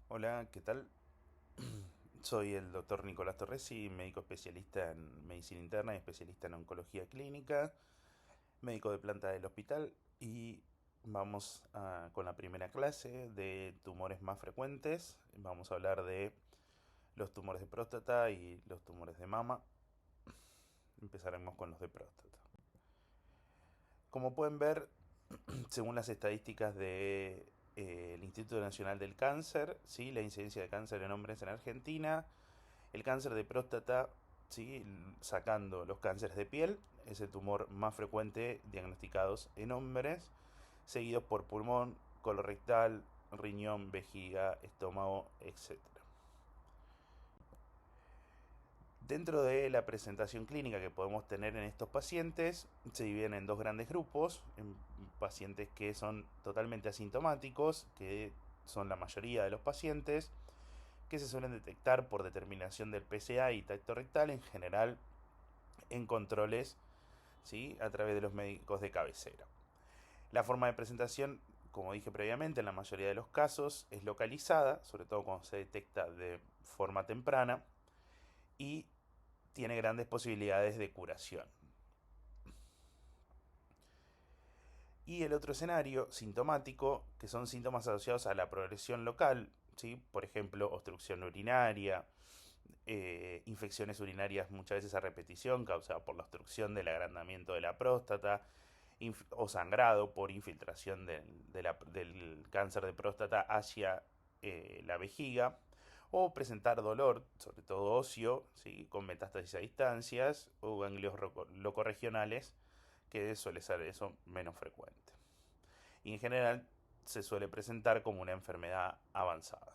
Hola, ¿qué tal? Soy el doctor Nicolás Torresi, médico especialista en medicina interna y especialista en oncología clínica, médico de planta del hospital y con la primera clase de tumores más frecuentes. Vamos a hablar de los tumores de próstata y los tumores de mama. Empezaremos con los de próstata. Como pueden ver, según las estadísticas del Instituto Nacional del Cáncer, ¿sí? La incidencia de cáncer en hombres en Argentina. El cáncer de próstata, ¿sí? Sacando los cánceres de piel, es el tumor más frecuente diagnosticados en hombres, seguidos por pulmón, colorectal, riñón, vejiga, estómago, etcétera. Dentro de la presentación clínica que podemos tener en estos pacientes, se dividen en dos grandes grupos, en pacientes que son totalmente asintomáticos, que son la mayoría de los pacientes, que se suelen detectar por determinación del PSA y tacto rectal en general en controles, ¿sí? A través de los médicos de cabecera. La forma de presentación, como dije previamente, en la mayoría de los casos es localizada, sobre todo cuando se detecta de forma temprana, y tiene grandes posibilidades de curación. Y el otro escenario, sintomático, que son síntomas asociados a la progresión local, ¿sí? Por ejemplo, obstrucción urinaria, infecciones urinarias muchas veces a repetición causada por la obstrucción del agrandamiento de la próstata o sangrado por infiltración del cáncer de próstata hacia la vejiga, o presentar dolor, sobre todo óseo, ¿sí? Con metástasis a distancias o ganglios locorregionales, que suele ser eso menos frecuente. Y en general se suele presentar como una enfermedad avanzada.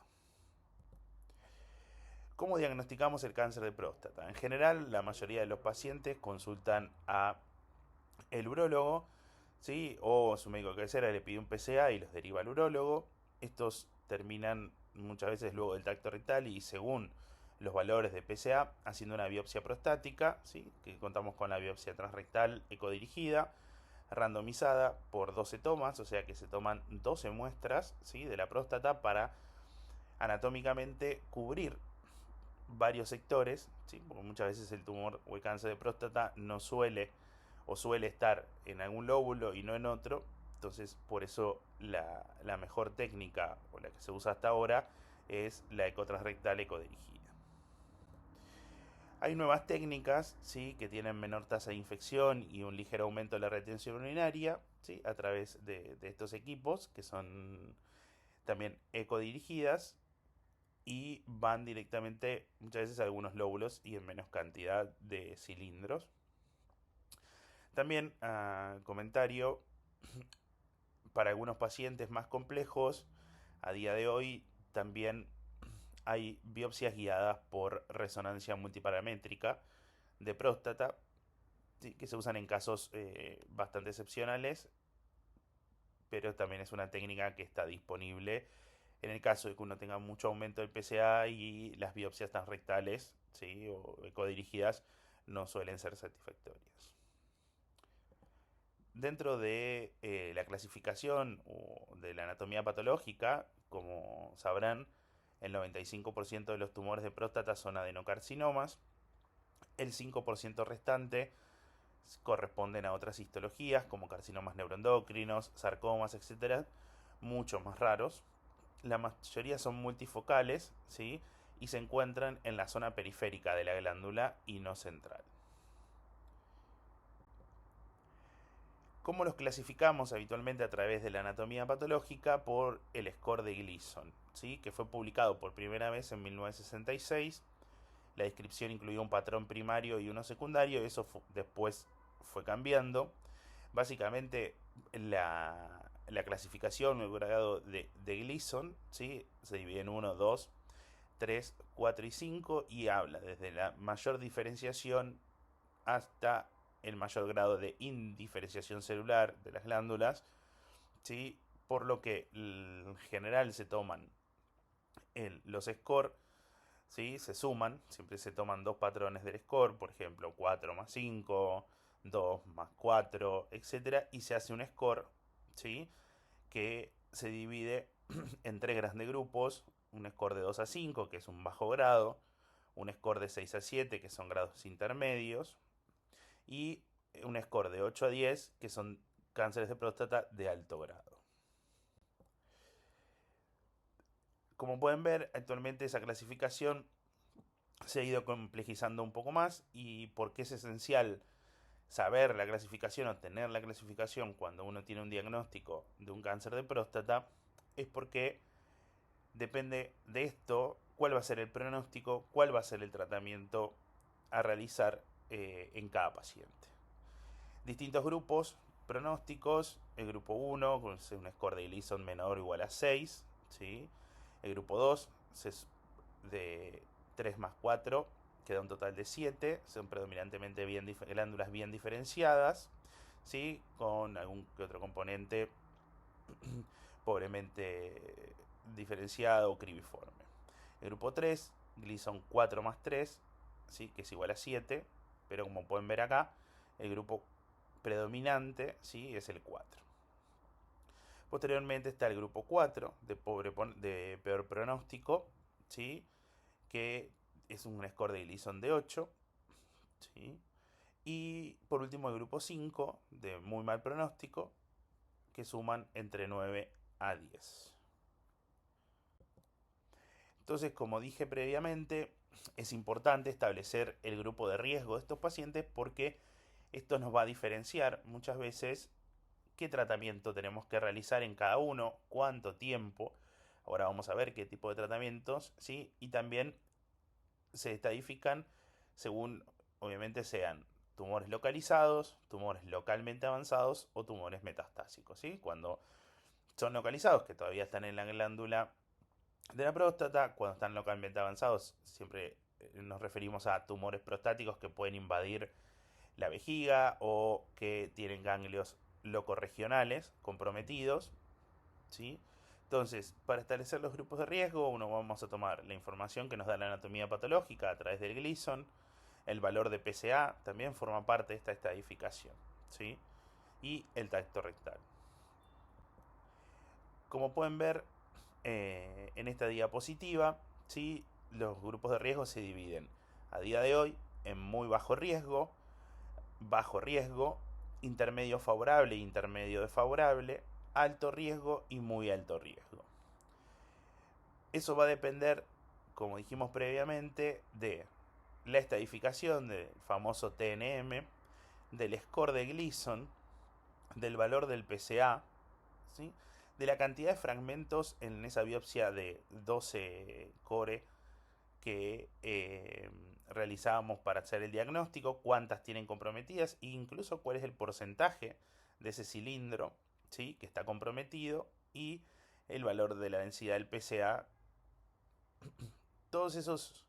¿Cómo diagnosticamos el cáncer de próstata? En general, la mayoría de los pacientes consultan a el urólogo, ¿sí? O su médico de cabecera le pide un PSA y los deriva al urólogo. Estos terminan muchas veces luego del tacto rectal y según los valores de PSA haciendo una biopsia prostática, ¿sí? Que contamos con la biopsia transrectal ecodirigida, randomizada por 12 tomas, o sea que se toman 12 muestras, ¿sí? De la próstata para anatómicamente cubrir varios sectores, ¿sí? Porque muchas veces el tumor o el cáncer de próstata no suele o suele estar en algún lóbulo y no en otro. Entonces, por eso la mejor técnica o la que se usa hasta ahora es la ecotransrectal ecodirigida. Hay nuevas técnicas, ¿sí? Que tienen menor tasa de infección y un ligero aumento de la retención urinaria, ¿sí? A través de estos equipos que son también ecodirigidas y van directamente muchas veces a algunos lóbulos y en menos cantidad de cilindros. También, comentario, para algunos pacientes más complejos, a día de hoy también hay biopsias guiadas por resonancia multiparamétrica de próstata, sí, que se usan en casos bastante excepcionales, pero también es una técnica que está disponible en el caso de que uno tenga mucho aumento del PSA y las biopsias transrectales, ¿sí? O ecodirigidas no suelen ser satisfactorias. Dentro de la clasificación o de la anatomía patológica, como sabrán, el 95% de los tumores de próstata son adenocarcinomas, el 5% restante corresponden a otras histologías como carcinomas neuroendocrinos, sarcomas, etcétera, mucho más raros. La mayoría son multifocales, ¿sí? Y se encuentran en la zona periférica de la glándula y no central. ¿Cómo los clasificamos habitualmente a través de la anatomía patológica? Por el score de Gleason, ¿sí? Que fue publicado por primera vez en 1966. La descripción incluía un patrón primario y uno secundario, eso después fue cambiando. Básicamente la clasificación, el grado de Gleason, ¿sí? Se divide en uno, 2, 3, 4 y 5 y habla desde la mayor diferenciación hasta el mayor grado de indiferenciación celular de las glándulas, ¿sí? Por lo que en general se toman los score, ¿sí? Se suman, siempre se toman dos patrones del score, por ejemplo 4 más 5, 2 más 4, etcétera, y se hace un score, ¿sí? Que se divide en tres grandes grupos, un score de 2 a 5, que es un bajo grado, un score de 6 a 7, que son grados intermedios, y un score de 8 a 10, que son cánceres de próstata de alto grado. Como pueden ver, actualmente esa clasificación se ha ido complejizando un poco más, y porque es esencial saber la clasificación o tener la clasificación cuando uno tiene un diagnóstico de un cáncer de próstata, es porque depende de esto cuál va a ser el pronóstico, cuál va a ser el tratamiento a realizar en cada paciente. Distintos grupos pronósticos: el grupo 1 con un score de Gleason menor o igual a 6, ¿sí? El grupo 2 es de 3 más 4, que da un total de 7, son predominantemente glándulas bien diferenciadas, ¿sí? Con algún que otro componente pobremente diferenciado o cribiforme. El grupo 3, Gleason 4 más 3, ¿sí? Que es igual a 7, pero como pueden ver acá, el grupo predominante, ¿sí? Es el 4. Posteriormente está el grupo 4, de peor pronóstico, ¿sí? Que es un score de Gleason de 8, ¿sí? Y por último el grupo 5, de muy mal pronóstico, que suman entre 9 a 10. Entonces, como dije previamente, es importante establecer el grupo de riesgo de estos pacientes, porque esto nos va a diferenciar muchas veces qué tratamiento tenemos que realizar en cada uno, cuánto tiempo. Ahora vamos a ver qué tipo de tratamientos, ¿sí? Y también se estadifican según, obviamente, sean tumores localizados, tumores localmente avanzados o tumores metastásicos, ¿sí? Cuando son localizados, que todavía están en la glándula de la próstata. Cuando están localmente avanzados, siempre nos referimos a tumores prostáticos que pueden invadir la vejiga o que tienen ganglios locorregionales comprometidos, ¿sí? Entonces, para establecer los grupos de riesgo, uno vamos a tomar la información que nos da la anatomía patológica a través del Gleason. El valor de PSA también forma parte de esta estadificación, ¿sí? Y el tacto rectal. Como pueden ver en esta diapositiva, ¿sí? Los grupos de riesgo se dividen a día de hoy en muy bajo riesgo, intermedio favorable e intermedio desfavorable, alto riesgo y muy alto riesgo. Eso va a depender, como dijimos previamente, de la estadificación del famoso TNM, del score de Gleason, del valor del PSA, ¿sí? De la cantidad de fragmentos en esa biopsia de 12 core que realizábamos para hacer el diagnóstico, cuántas tienen comprometidas e incluso cuál es el porcentaje de ese cilindro, ¿sí? Que está comprometido, y el valor de la densidad del PSA. Todos esos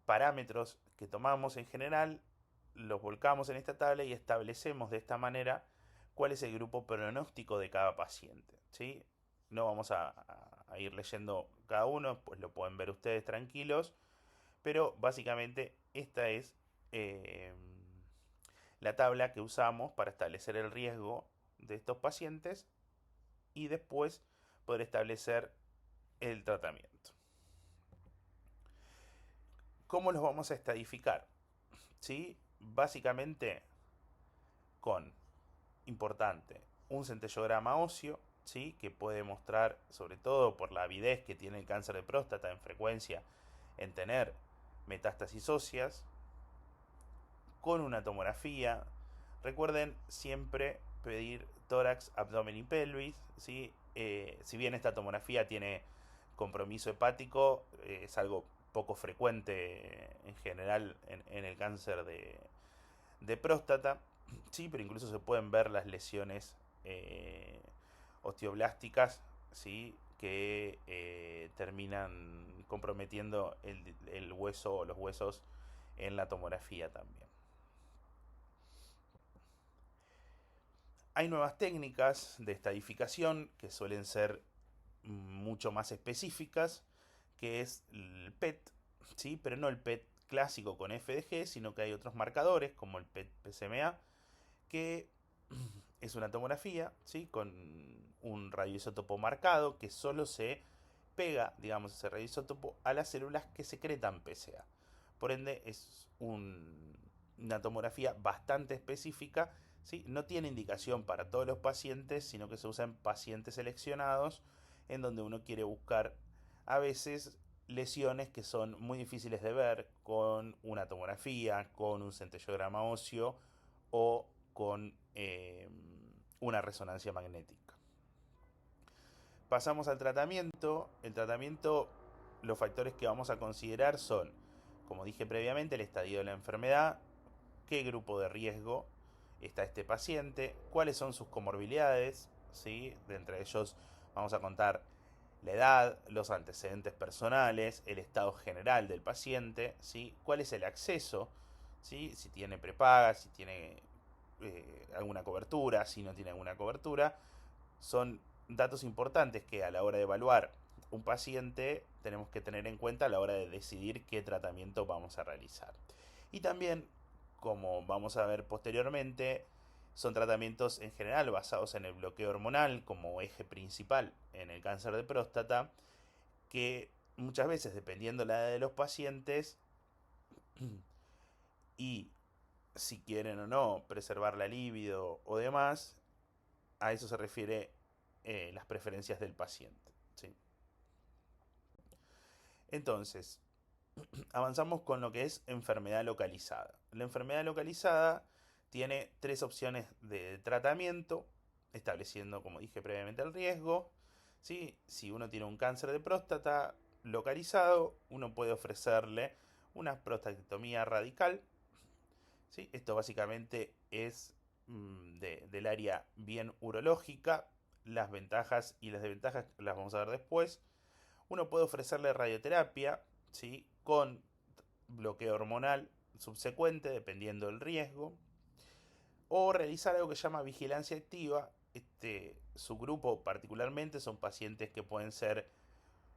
parámetros que tomamos en general los volcamos en esta tabla y establecemos de esta manera cuál es el grupo pronóstico de cada paciente, ¿sí? No vamos a ir leyendo cada uno, pues lo pueden ver ustedes tranquilos, pero básicamente esta es la tabla que usamos para establecer el riesgo de estos pacientes y después poder establecer el tratamiento. ¿Cómo los vamos a estadificar? ¿Sí? Básicamente con, importante, un centellograma óseo, ¿sí? Que puede mostrar, sobre todo por la avidez que tiene el cáncer de próstata en frecuencia en tener metástasis óseas, con una tomografía. Recuerden siempre pedir tórax, abdomen y pelvis, ¿sí? Si bien esta tomografía tiene compromiso hepático, es algo poco frecuente en general en el cáncer de próstata, sí, pero incluso se pueden ver las lesiones osteoblásticas, ¿sí? Que terminan comprometiendo el hueso o los huesos en la tomografía también. Hay nuevas técnicas de estadificación que suelen ser mucho más específicas, que es el PET, ¿sí? Pero no el PET clásico con FDG, sino que hay otros marcadores como el PET-PSMA, que es una tomografía, ¿sí? Con un radioisótopo marcado que solo se pega, digamos, ese radioisótopo a las células que secretan PSA. Por ende, es una tomografía bastante específica, ¿sí? No tiene indicación para todos los pacientes, sino que se usa en pacientes seleccionados, en donde uno quiere buscar a veces lesiones que son muy difíciles de ver con una tomografía, con un centellograma óseo o con una resonancia magnética. Pasamos al tratamiento. El tratamiento, los factores que vamos a considerar son, como dije previamente, el estadio de la enfermedad, qué grupo de riesgo está este paciente, cuáles son sus comorbilidades, ¿sí? De entre ellos vamos a contar la edad, los antecedentes personales, el estado general del paciente, ¿sí? Cuál es el acceso, ¿sí? Si tiene prepaga, si tiene alguna cobertura, si no tiene alguna cobertura. Son datos importantes que a la hora de evaluar un paciente tenemos que tener en cuenta a la hora de decidir qué tratamiento vamos a realizar. Y también, como vamos a ver posteriormente, son tratamientos en general basados en el bloqueo hormonal como eje principal en el cáncer de próstata, que muchas veces, dependiendo la edad de los pacientes y si quieren o no preservar la libido o demás, a eso se refiere las preferencias del paciente, ¿sí? Entonces, avanzamos con lo que es enfermedad localizada. La enfermedad localizada tiene tres opciones de tratamiento, estableciendo, como dije previamente, el riesgo, ¿sí? Si uno tiene un cáncer de próstata localizado, uno puede ofrecerle una prostatectomía radical, ¿sí? Esto básicamente es del área bien urológica. Las ventajas y las desventajas las vamos a ver después. Uno puede ofrecerle radioterapia, ¿sí? Con bloqueo hormonal subsecuente, dependiendo del riesgo. O realizar algo que se llama vigilancia activa. Su grupo particularmente son pacientes que pueden ser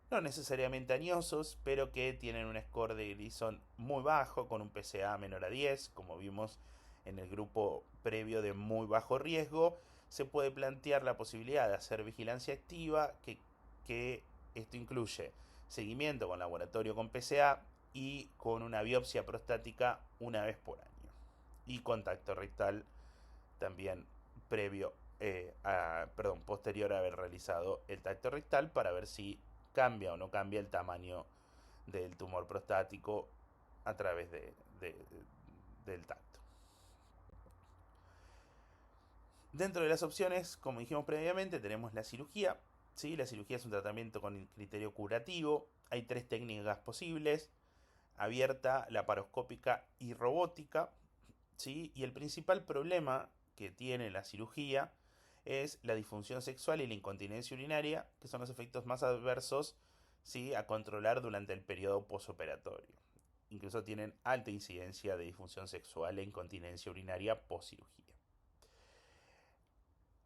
no necesariamente añosos, pero que tienen un score de Gleason muy bajo, con un PSA menor a 10, como vimos en el grupo previo de muy bajo riesgo. Se puede plantear la posibilidad de hacer vigilancia activa, que esto incluye seguimiento con laboratorio con PSA y con una biopsia prostática una vez por año. Y contacto rectal también previo, posterior a haber realizado el tacto rectal para ver si cambia o no cambia el tamaño del tumor prostático a través del tacto. Dentro de las opciones, como dijimos previamente, tenemos la cirugía. ¿Sí? La cirugía es un tratamiento con el criterio curativo. Hay tres técnicas posibles: abierta, laparoscópica y robótica. ¿Sí? Y el principal problema que tiene la cirugía es la disfunción sexual y la incontinencia urinaria, que son los efectos más adversos, ¿sí? A controlar durante el periodo posoperatorio. Incluso tienen alta incidencia de disfunción sexual e incontinencia urinaria post-cirugía.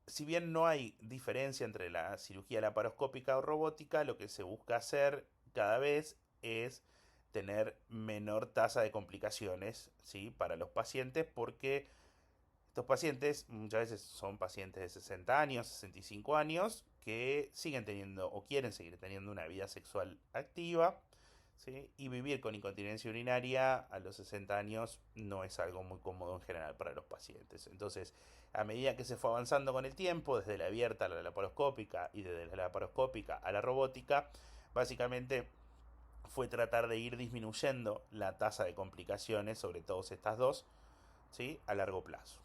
Si bien no hay diferencia entre la cirugía laparoscópica o robótica, lo que se busca hacer cada vez es tener menor tasa de complicaciones, ¿sí? Para los pacientes, porque estos pacientes muchas veces son pacientes de 60 años, 65 años, que siguen teniendo o quieren seguir teniendo una vida sexual activa, ¿sí? Y vivir con incontinencia urinaria a los 60 años no es algo muy cómodo en general para los pacientes. Entonces, a medida que se fue avanzando con el tiempo, desde la abierta a la laparoscópica y desde la laparoscópica a la robótica, básicamente fue tratar de ir disminuyendo la tasa de complicaciones sobre todas estas dos, ¿sí? A largo plazo.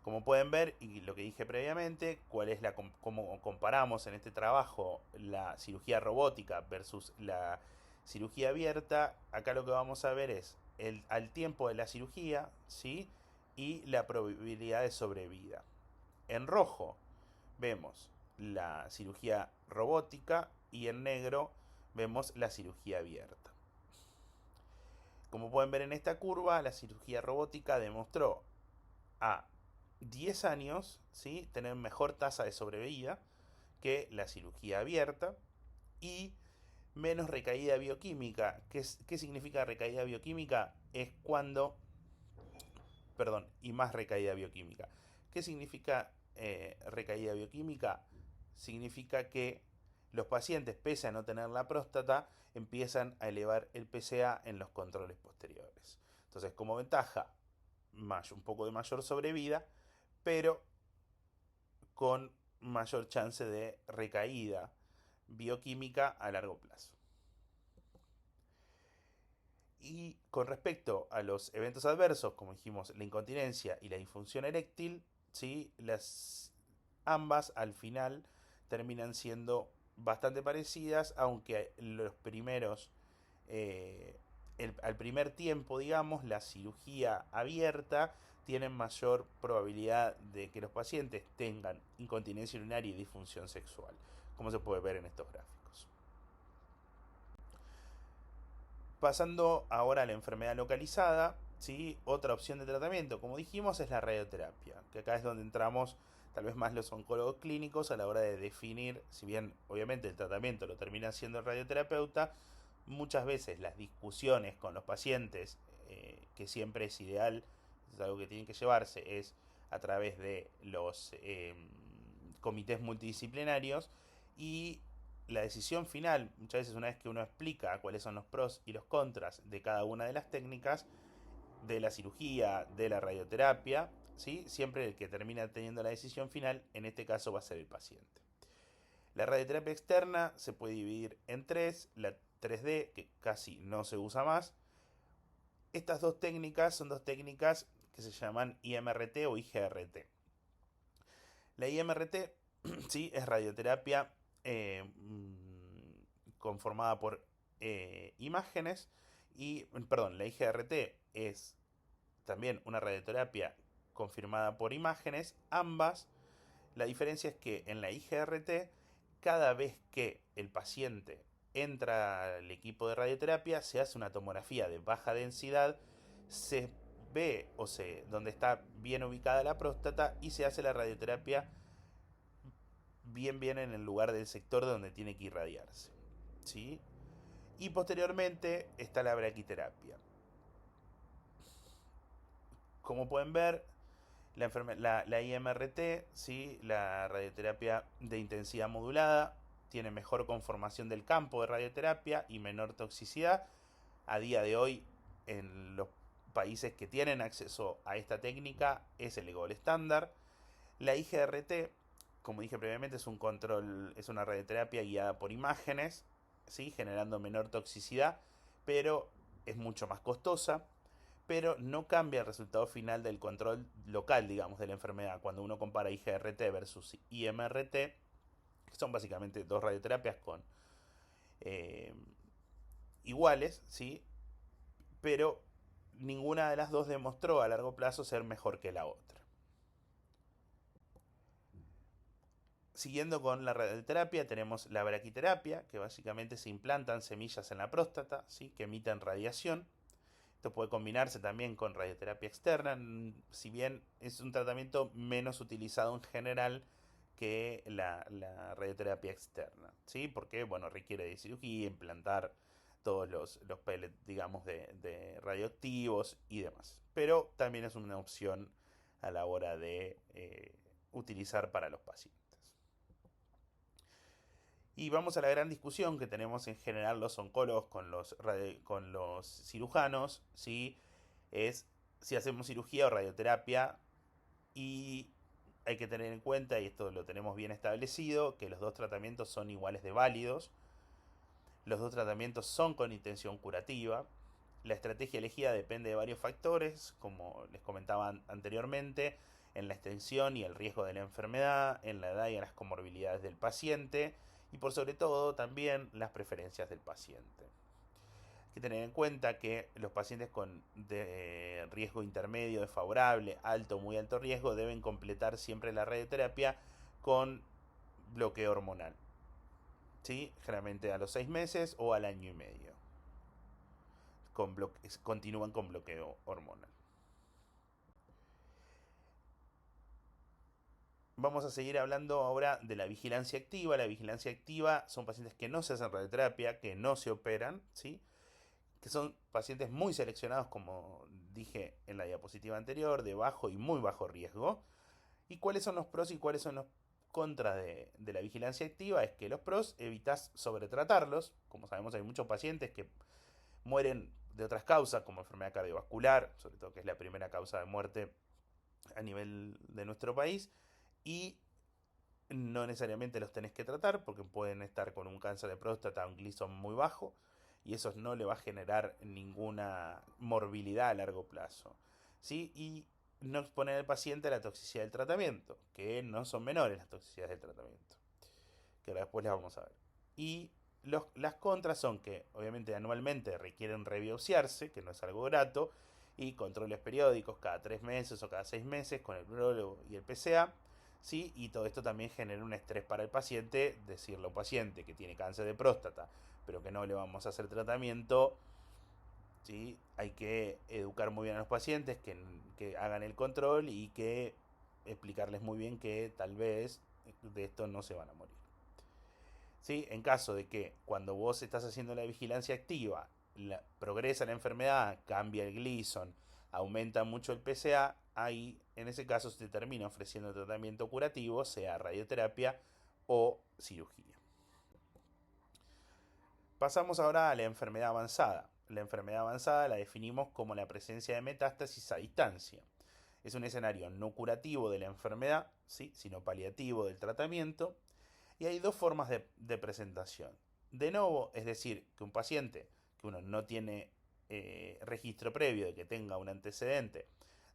Como pueden ver, y lo que dije previamente, cómo comparamos en este trabajo la cirugía robótica versus la cirugía abierta. Acá lo que vamos a ver es al tiempo de la cirugía, ¿sí? Y la probabilidad de sobrevida. En rojo vemos la cirugía robótica y en negro vemos la cirugía abierta. Como pueden ver en esta curva, la cirugía robótica demostró a 10 años, ¿sí? Tener mejor tasa de sobrevida que la cirugía abierta y menos recaída bioquímica. ¿Qué significa recaída bioquímica? Y más recaída bioquímica. ¿Qué significa recaída bioquímica, significa que los pacientes, pese a no tener la próstata, empiezan a elevar el PSA en los controles posteriores. Entonces, como ventaja, un poco de mayor sobrevida, pero con mayor chance de recaída bioquímica a largo plazo. Y con respecto a los eventos adversos, como dijimos, la incontinencia y la disfunción eréctil, ¿sí? Ambas al final terminan siendo bastante parecidas, aunque los primeros, al primer tiempo, digamos, la cirugía abierta tiene mayor probabilidad de que los pacientes tengan incontinencia urinaria y disfunción sexual, como se puede ver en estos gráficos. Pasando ahora a la enfermedad localizada, ¿sí? Otra opción de tratamiento, como dijimos, es la radioterapia, que acá es donde entramos tal vez más los oncólogos clínicos a la hora de definir, si bien obviamente el tratamiento lo termina haciendo el radioterapeuta, muchas veces las discusiones con los pacientes, que siempre es ideal, es algo que tienen que llevarse, es a través de los comités multidisciplinarios, y la decisión final, muchas veces una vez que uno explica cuáles son los pros y los contras de cada una de las técnicas, de la cirugía, de la radioterapia, ¿sí? Siempre el que termina teniendo la decisión final, en este caso va a ser el paciente. La radioterapia externa se puede dividir en tres: la 3D, que casi no se usa más. Estas dos técnicas son dos técnicas que se llaman IMRT o IGRT. La IMRT, ¿sí? Es radioterapia conformada por imágenes, y, perdón, la IGRT es también una radioterapia confirmada por imágenes. Ambas, la diferencia es que en la IGRT, cada vez que el paciente entra al equipo de radioterapia, se hace una tomografía de baja densidad, se ve donde está bien ubicada la próstata, y se hace la radioterapia bien en el lugar del sector donde tiene que irradiarse, ¿sí? Y posteriormente está la braquiterapia. Como pueden ver, la IMRT, ¿sí? La radioterapia de intensidad modulada, tiene mejor conformación del campo de radioterapia y menor toxicidad. A día de hoy, en los países que tienen acceso a esta técnica, es el gold estándar. La IGRT, como dije previamente, es una radioterapia guiada por imágenes, ¿sí? Generando menor toxicidad, pero es mucho más costosa, pero no cambia el resultado final del control local, digamos, de la enfermedad. Cuando uno compara IGRT versus IMRT, que son básicamente dos radioterapias con eh, iguales, ¿sí? Pero ninguna de las dos demostró a largo plazo ser mejor que la otra. Siguiendo con la radioterapia, tenemos la braquiterapia, que básicamente se implantan semillas en la próstata, ¿sí? Que emiten radiación. Esto puede combinarse también con radioterapia externa, si bien es un tratamiento menos utilizado en general que la radioterapia externa, ¿sí? Porque, bueno, requiere de cirugía, implantar todos los pellets, digamos, de radioactivos y demás. Pero también es una opción a la hora de utilizar para los pacientes. Y vamos a la gran discusión que tenemos en general los oncólogos con los cirujanos, ¿sí? Es si hacemos cirugía o radioterapia, y hay que tener en cuenta, y esto lo tenemos bien establecido, que los dos tratamientos son iguales de válidos, los dos tratamientos son con intención curativa, la estrategia elegida depende de varios factores, como les comentaba anteriormente, en la extensión y el riesgo de la enfermedad, en la edad y en las comorbilidades del paciente, y por sobre todo también las preferencias del paciente. Hay que tener en cuenta que los pacientes con riesgo intermedio, desfavorable, alto o muy alto riesgo deben completar siempre la radioterapia con bloqueo hormonal, ¿sí? Generalmente a los 6 meses o al año y medio. Continúan con bloqueo hormonal. Vamos a seguir hablando ahora de la vigilancia activa. La vigilancia activa son pacientes que no se hacen radioterapia, que no se operan, ¿sí? Que son pacientes muy seleccionados, como dije en la diapositiva anterior, de bajo y muy bajo riesgo, ¿Y cuáles son los pros y cuáles son los contras de la vigilancia activa? Es que los pros evitas sobretratarlos. Como sabemos, hay muchos pacientes que mueren de otras causas, como enfermedad cardiovascular, sobre todo que es la primera causa de muerte a nivel de nuestro país, y no necesariamente los tenés que tratar porque pueden estar con un cáncer de próstata, un Gleason muy bajo, y eso no le va a generar ninguna morbilidad a largo plazo. ¿Sí? Y no exponer al paciente a la toxicidad del tratamiento, que no son menores las toxicidades del tratamiento, que ahora después las vamos a ver. Y las contras son que obviamente anualmente requieren rebiopsiarse, que no es algo grato, y controles periódicos cada 3 meses o cada 6 meses con el urólogo y el PCA. ¿Sí? Y todo esto también genera un estrés para el paciente, decirle a un paciente que tiene cáncer de próstata, pero que no le vamos a hacer tratamiento. ¿Sí? Hay que educar muy bien a los pacientes, que hagan el control y que explicarles muy bien que tal vez de esto no se van a morir. ¿Sí? En caso de que cuando vos estás haciendo la vigilancia activa, progresa la enfermedad, cambia el Gleason, aumenta mucho el PSA, ahí en ese caso se te termina ofreciendo tratamiento curativo, sea radioterapia o cirugía. Pasamos ahora a la enfermedad avanzada. La enfermedad avanzada la definimos como la presencia de metástasis a distancia. Es un escenario no curativo de la enfermedad, ¿sí? Sino paliativo del tratamiento. Y hay dos formas de presentación. De nuevo, es decir, que un paciente que uno no tiene registro previo de que tenga un antecedente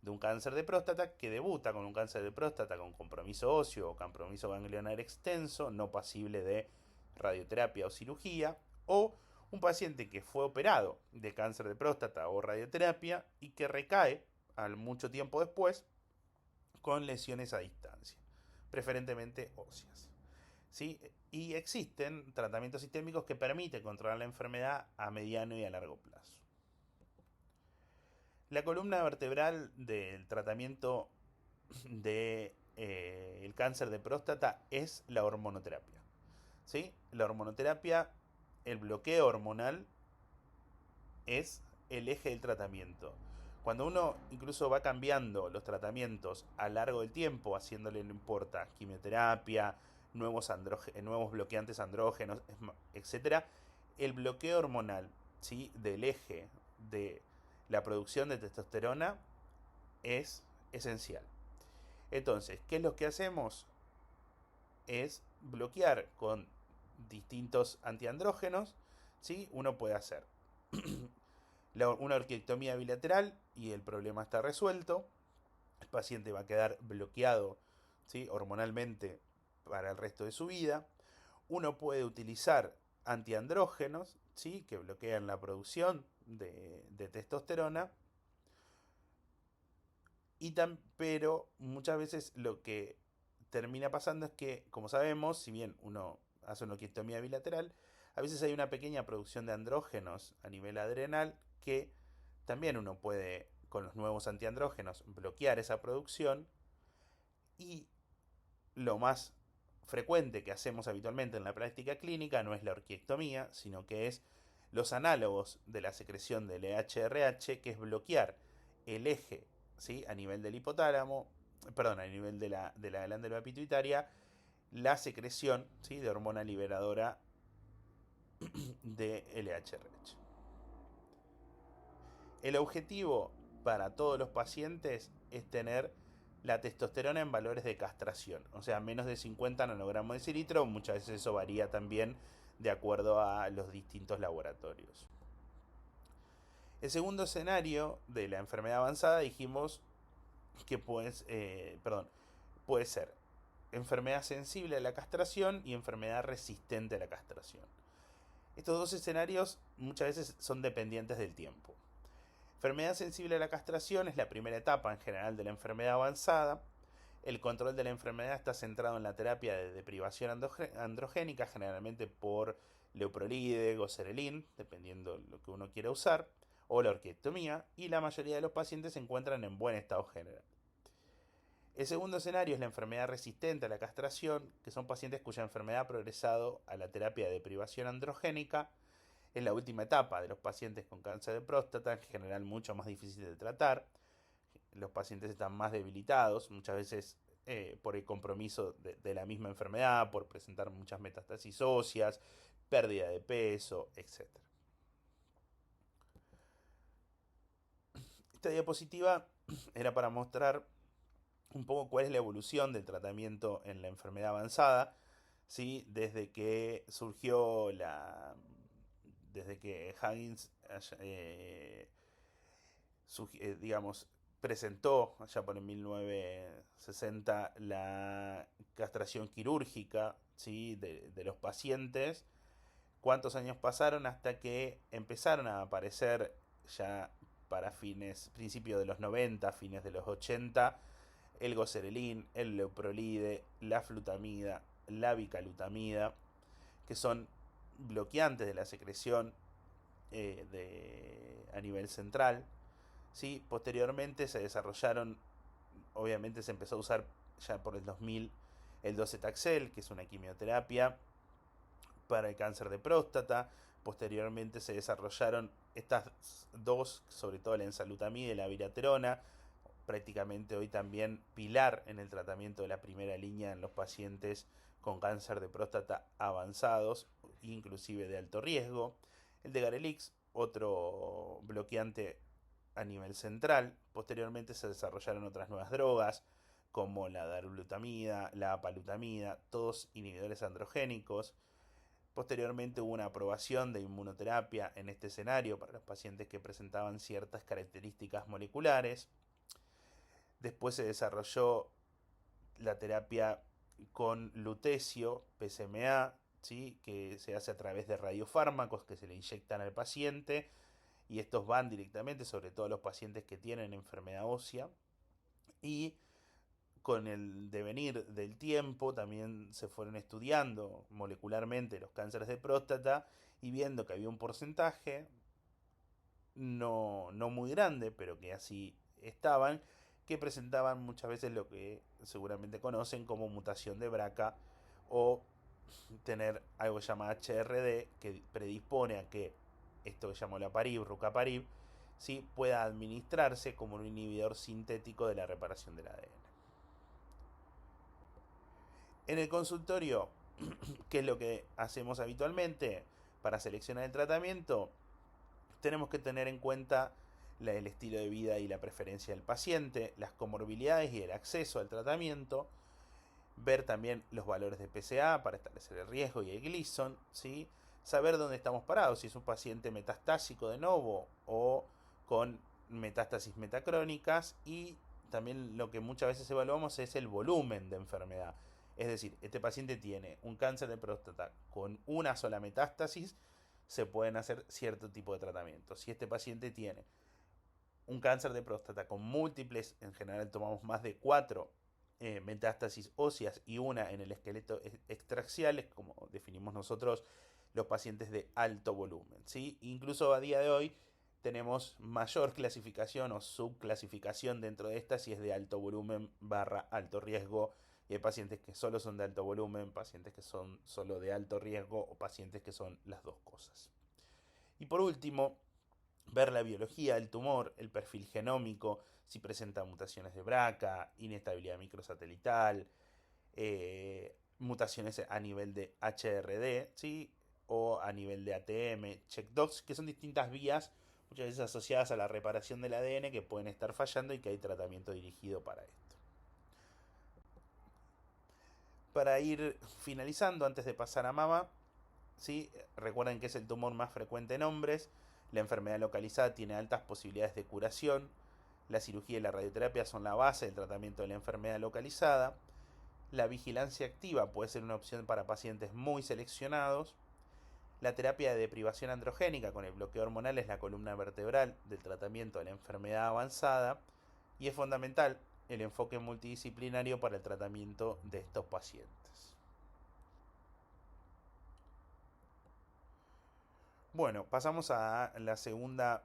de un cáncer de próstata, que debuta con un cáncer de próstata con compromiso óseo o compromiso ganglionar extenso, no pasible de radioterapia o cirugía, o un paciente que fue operado de cáncer de próstata o radioterapia y que recae al mucho tiempo después con lesiones a distancia, preferentemente óseas. ¿Sí? Y existen tratamientos sistémicos que permiten controlar la enfermedad a mediano y a largo plazo. La columna vertebral del tratamiento del cáncer de próstata es la hormonoterapia. ¿Sí? La hormonoterapia, el bloqueo hormonal, es el eje del tratamiento. Cuando uno incluso va cambiando los tratamientos a lo largo del tiempo, haciéndole, no importa, quimioterapia, nuevos bloqueantes andrógenos, etcétera, el bloqueo hormonal, ¿sí? Del eje de la producción de testosterona es esencial. Entonces, ¿qué es lo que hacemos? Es bloquear con distintos antiandrógenos, ¿sí? Uno puede hacer una orquiectomía bilateral y el problema está resuelto. El paciente va a quedar bloqueado, ¿sí? Hormonalmente para el resto de su vida. Uno puede utilizar antiandrógenos, ¿sí? Que bloquean la producción de testosterona. Pero muchas veces lo que termina pasando es que, como sabemos, si bien uno hace una orquiectomía bilateral, a veces hay una pequeña producción de andrógenos a nivel adrenal que también uno puede, con los nuevos antiandrógenos, bloquear esa producción. Y lo más frecuente que hacemos habitualmente en la práctica clínica no es la orquiectomía, sino que es los análogos de la secreción del EHRH, que es bloquear el eje, ¿sí? A nivel del hipotálamo, perdón, a nivel de la glándula pituitaria, la secreción, ¿sí? De hormona liberadora de LHRH. El objetivo para todos los pacientes es tener la testosterona en valores de castración, o sea, menos de 50 nanogramos de cilitro. Muchas veces eso varía también de acuerdo a los distintos laboratorios. El segundo escenario de la enfermedad avanzada dijimos que puede ser enfermedad sensible a la castración y enfermedad resistente a la castración. Estos dos escenarios muchas veces son dependientes del tiempo. Enfermedad sensible a la castración es la primera etapa en general de la enfermedad avanzada. El control de la enfermedad está centrado en la terapia de deprivación androgénica, generalmente por leuprolide, goserelin, dependiendo de lo que uno quiera usar, o la orquiectomía, y la mayoría de los pacientes se encuentran en buen estado general. El segundo escenario es la enfermedad resistente a la castración, que son pacientes cuya enfermedad ha progresado a la terapia de deprivación androgénica. Es la última etapa de los pacientes con cáncer de próstata, en general mucho más difícil de tratar. Los pacientes están más debilitados, muchas veces por el compromiso de la misma enfermedad, por presentar muchas metástasis óseas, pérdida de peso, etc. Esta diapositiva era para mostrar un poco cuál es la evolución del tratamiento en la enfermedad avanzada, ¿sí? Desde que Huggins, digamos, presentó allá por el 1960 la castración quirúrgica, ¿sí? de los pacientes. ¿Cuántos años pasaron hasta que empezaron a aparecer ya para principios de los 90, fines de los 80, el goserelin, el leuprolide, la flutamida, la bicalutamida, que son bloqueantes de la secreción a nivel central? ¿Sí? Posteriormente se desarrollaron, obviamente se empezó a usar ya por el 2000 el docetaxel, que es una quimioterapia para el cáncer de próstata. Posteriormente se desarrollaron estas dos, sobre todo la enzalutamida y la viraterona, prácticamente hoy también pilar en el tratamiento de la primera línea en los pacientes con cáncer de próstata avanzados, inclusive de alto riesgo. El de Garelix, otro bloqueante a nivel central. Posteriormente se desarrollaron otras nuevas drogas, como la darolutamida, la apalutamida, todos inhibidores androgénicos. Posteriormente hubo una aprobación de inmunoterapia en este escenario para los pacientes que presentaban ciertas características moleculares. Después se desarrolló la terapia con lutecio, PSMA, ¿sí? Que se hace a través de radiofármacos que se le inyectan al paciente, y estos van directamente, sobre todo a los pacientes que tienen enfermedad ósea. Y con el devenir del tiempo también se fueron estudiando molecularmente los cánceres de próstata y viendo que había un porcentaje no muy grande, pero que así estaban, que presentaban muchas veces lo que seguramente conocen como mutación de BRCA, o tener algo llamado HRD, que predispone a que esto que llamó la parib, rucaparib, ¿sí? pueda administrarse como un inhibidor sintético de la reparación del ADN. En el consultorio, ¿qué es lo que hacemos habitualmente para seleccionar el tratamiento? Tenemos que tener en cuenta el estilo de vida y la preferencia del paciente, las comorbilidades y el acceso al tratamiento, ver también los valores de PSA para establecer el riesgo y el Gleason, ¿sí? Saber dónde estamos parados, si es un paciente metastásico de nuevo o con metástasis metacrónicas, y también lo que muchas veces evaluamos es el volumen de enfermedad. Es decir, este paciente tiene un cáncer de próstata con una sola metástasis, se pueden hacer cierto tipo de tratamientos. Si este paciente tiene un cáncer de próstata con múltiples, en general tomamos más de 4 metástasis óseas y una en el esqueleto extraxial, como definimos nosotros los pacientes de alto volumen, ¿sí? Incluso a día de hoy tenemos mayor clasificación o subclasificación dentro de esta, si es de alto volumen barra alto riesgo, y hay pacientes que solo son de alto volumen, pacientes que son solo de alto riesgo, o pacientes que son las dos cosas. Y por último, ver la biología del tumor, el perfil genómico, si presenta mutaciones de BRCA, inestabilidad microsatelital, mutaciones a nivel de HRD, ¿sí? o a nivel de ATM, checkdocs, que son distintas vías, muchas veces asociadas a la reparación del ADN, que pueden estar fallando y que hay tratamiento dirigido para esto. Para ir finalizando, antes de pasar a mama, ¿sí? Recuerden que es el tumor más frecuente en hombres, la enfermedad localizada tiene altas posibilidades de curación, la cirugía y la radioterapia son la base del tratamiento de la enfermedad localizada, la vigilancia activa puede ser una opción para pacientes muy seleccionados, la terapia de deprivación androgénica con el bloqueo hormonal es la columna vertebral del tratamiento de la enfermedad avanzada, y es fundamental el enfoque multidisciplinario para el tratamiento de estos pacientes. Bueno, pasamos a la segunda